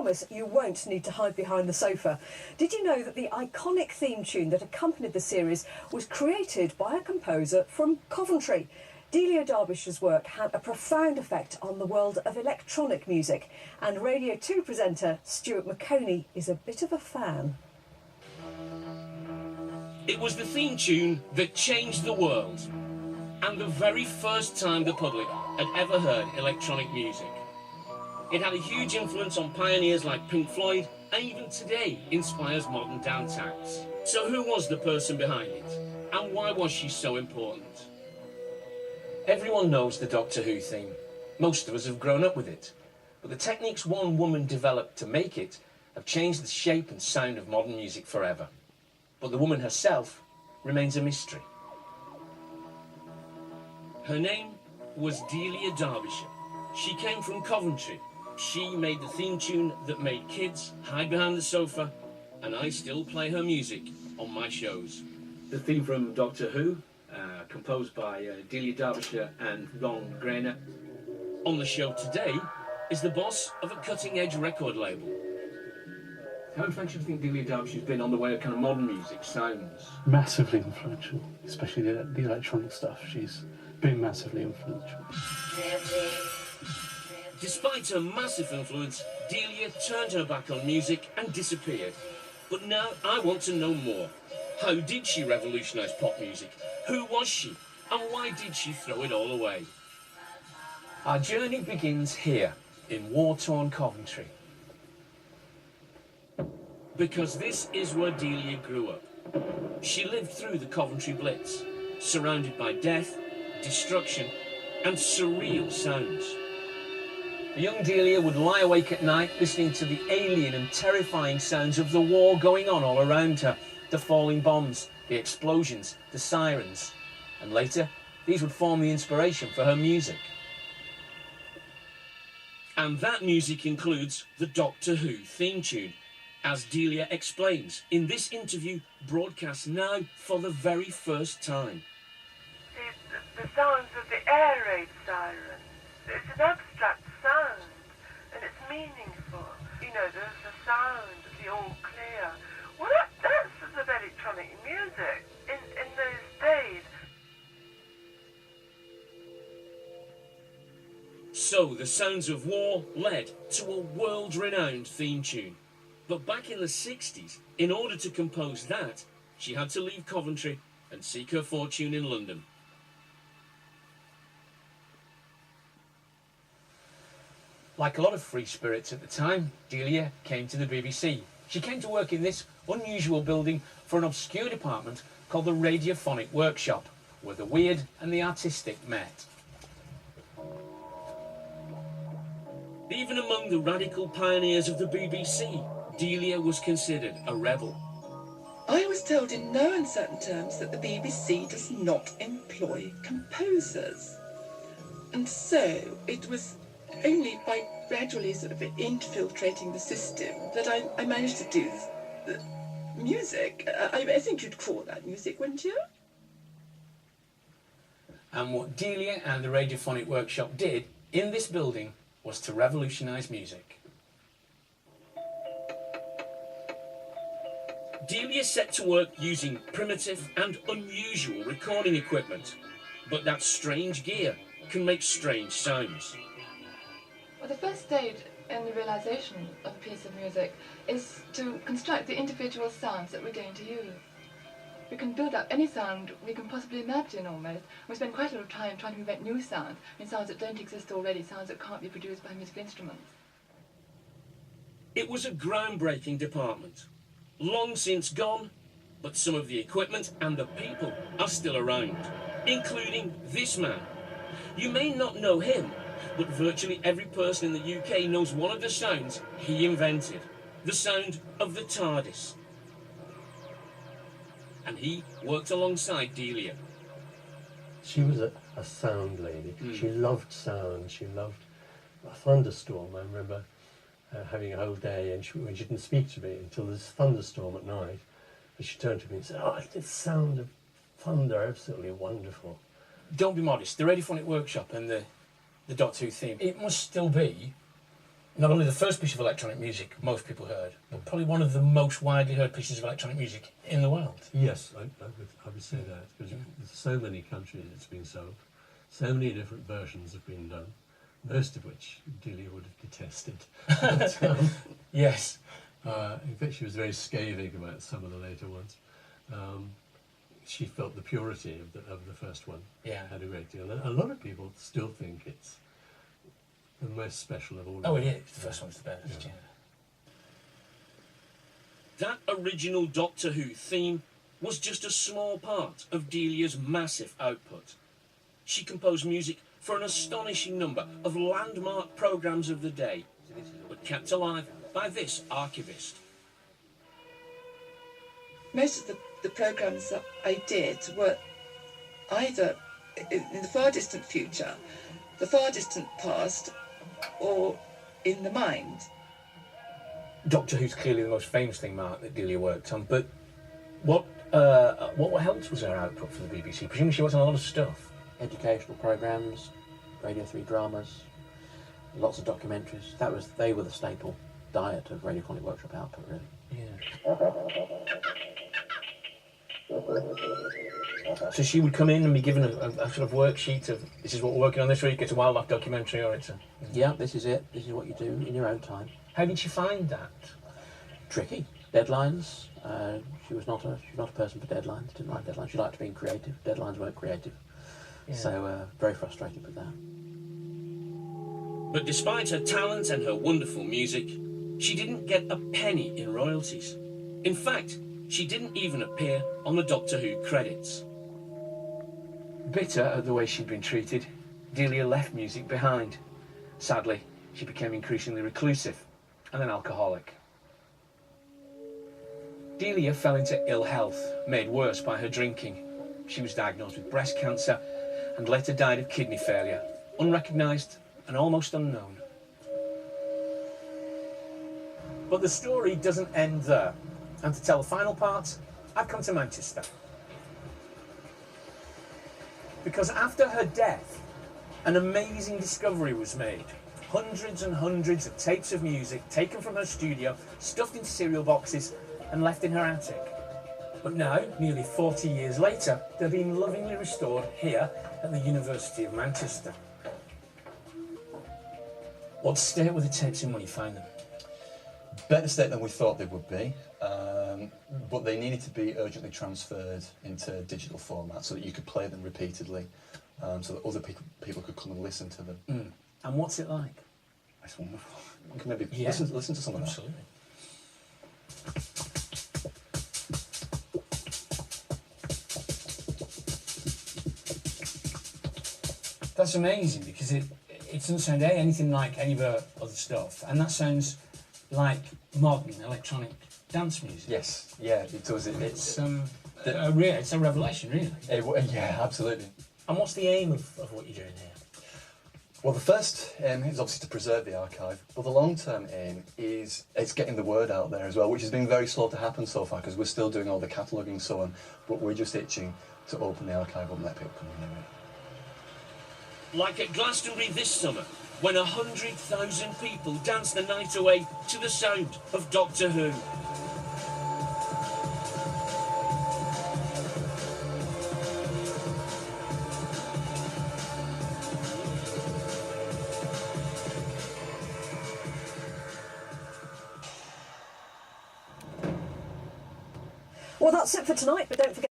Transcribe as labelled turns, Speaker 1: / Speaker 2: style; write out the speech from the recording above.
Speaker 1: promise you won't need to hide behind the sofa. Did you know that the iconic theme tune that accompanied the series was created by a composer from Coventry? Delia Derbyshire's work had a profound effect on the world of electronic music, and Radio 2 presenter Stuart McConey is a bit of a fan.
Speaker 2: It was the theme tune that changed the world, and the very first time the public had ever heard electronic music. It had a huge influence on pioneers like Pink Floyd, and even today inspires modern dance acts. So who was the person behind it, and why was she so important? Everyone knows the Doctor Who theme. Most of us have grown up with it. But the techniques one woman developed to make it have changed the shape and sound of modern music forever. But the woman herself remains a mystery. Her name was Delia Derbyshire. She came from Coventry. She made the theme tune that made kids hide behind the sofa, and I still play her music on my shows. The theme from Doctor Who, composed by Delia Derbyshire and Ron Grainer. On the show today is the boss of a cutting-edge record label. How influential do you think Delia Derbyshire's been on the way of kind of modern music sounds?
Speaker 3: Massively influential, especially the electronic stuff. She's been massively influential.
Speaker 2: Despite her massive influence, Delia turned her back on music and disappeared. But now I want to know more. How did she revolutionise pop music? Who was she? And why did she throw it all away? Our journey begins here, in war-torn Coventry. Because this is where Delia grew up. She lived through the Coventry Blitz, surrounded by death, destruction, and surreal sounds. The young Delia would lie awake at night listening to the alien and terrifying sounds of the war going on all around her. The falling bombs, the explosions, the sirens. And later, these would form the inspiration for her music. And that music includes the Doctor Who theme tune, as Delia explains in this interview broadcast now for the very first time.
Speaker 4: The sounds of the air raid sirens. It's an abstract sound, and it's meaningful. You know, there's the sound of the all clear. Well, that's sort of electronic music in those days.
Speaker 2: So the sounds of war led to a world-renowned theme tune. But back in the 60s, in order to compose that, she had to leave Coventry and seek her fortune in London. Like a lot of free spirits at the time, Delia came to the BBC. She came to work in this unusual building for an obscure department called the Radiophonic Workshop, where the weird and the artistic met. Even among the radical pioneers of the BBC, Delia was considered a rebel.
Speaker 5: I was told in no uncertain terms that the BBC does not employ composers. And so it was only by gradually sort of infiltrating the system that I managed to do the music. I think you'd call that music, wouldn't you?
Speaker 2: And what Delia and the Radiophonic Workshop did in this building was to revolutionise music. Delia set to work using primitive and unusual recording equipment, but that strange gear can make strange sounds.
Speaker 6: Well, the first stage in the realisation of a piece of music is to construct the individual sounds that we're going to use. We can build up any sound we can possibly imagine almost. We spend quite a lot of time trying to invent new sounds, sounds that don't exist already, sounds that can't be produced by musical instruments.
Speaker 2: It was a groundbreaking department, long since gone, but some of the equipment and the people are still around, including this man. You may not know him, but virtually every person in the UK knows one of the sounds he invented, the sound of the TARDIS. And he worked alongside Delia.
Speaker 7: She was a sound lady. She loved sound. She loved a thunderstorm. I remember having a whole day, and she didn't speak to me until this thunderstorm at night. And she turned to me and said, "Oh, the sound of thunder, absolutely wonderful."
Speaker 2: Don't be modest. The Radiophonic Workshop and the Doctor Who theme, it must still be
Speaker 8: not only the first piece of electronic music most people heard, but probably one of the most widely heard pieces of electronic music in the world.
Speaker 7: Yes, I would say that, because there's so many countries it's been sold, so many different versions have been done, most of which Delia would have detested. But,
Speaker 8: Yes.
Speaker 7: in fact, she was very scathing about some of the later ones. She felt the purity of the first one had a great deal. A lot of people still think it's the most special of all.
Speaker 8: Oh, it is. The first one's the best, yeah.
Speaker 2: That original Doctor Who theme was just a small part of Delia's massive output. She composed music for an astonishing number of landmark programmes of the day, but kept alive by this archivist.
Speaker 5: Most of the programmes that I did were either in the far distant future, the far distant past, or in the mind.
Speaker 8: Doctor Who's clearly the most famous thing, Mark, that Delia worked on, but what else was her output for the BBC? Presumably she worked on a lot of stuff.
Speaker 9: Educational programmes, Radio 3 dramas, lots of documentaries. They were the staple diet of Radiophonic Workshop output, really.
Speaker 8: So she would come in and be given a sort of worksheet of, this is what we're working on this week, it's a wildlife documentary, or it's a...
Speaker 9: Yeah, this is it. This is what you do in your own time.
Speaker 8: How did she find that?
Speaker 9: Tricky. Deadlines. She's not a person for deadlines. Didn't like deadlines. She liked being creative. Deadlines weren't creative. Yeah. So very frustrated with that.
Speaker 2: But despite her talent and her wonderful music, she didn't get a penny in royalties. In fact, she didn't even appear on the Doctor Who credits.
Speaker 8: Bitter at the way she'd been treated, Delia left music behind. Sadly, she became increasingly reclusive and an alcoholic. Delia fell into ill health, made worse by her drinking. She was diagnosed with breast cancer and later died of kidney failure, unrecognised and almost unknown. But the story doesn't end there. And to tell the final part, I've come to Manchester. Because after her death, an amazing discovery was made. Hundreds and hundreds of tapes of music taken from her studio, stuffed into cereal boxes and left in her attic. But now, nearly 40 years later, they're being lovingly restored here at the University of Manchester. What state were the tapes in when you find them?
Speaker 10: Better state than we thought they would be, but they needed to be urgently transferred into digital format so that you could play them repeatedly, so that other people could come and listen to them.
Speaker 8: And what's it like?
Speaker 10: It's wonderful. You can maybe listen to some of that.
Speaker 8: Absolutely. That's amazing, because it doesn't sound anything like any of her other stuff, and that sounds like modern electronic dance music.
Speaker 10: Yes, yeah, it does.
Speaker 8: It's a revelation, really.
Speaker 10: Yeah, absolutely.
Speaker 8: And what's the aim of what you're doing here?
Speaker 10: Well, the first aim is obviously to preserve the archive, but the long-term aim is it's getting the word out there as well, which has been very slow to happen so far because we're still doing all the cataloguing and so on, but we're just itching to open the archive up and let people come in there.
Speaker 2: Like at Glastonbury this summer, when 100,000 people danced the night away to the sound of Doctor Who.
Speaker 1: Well, that's it for tonight, but don't forget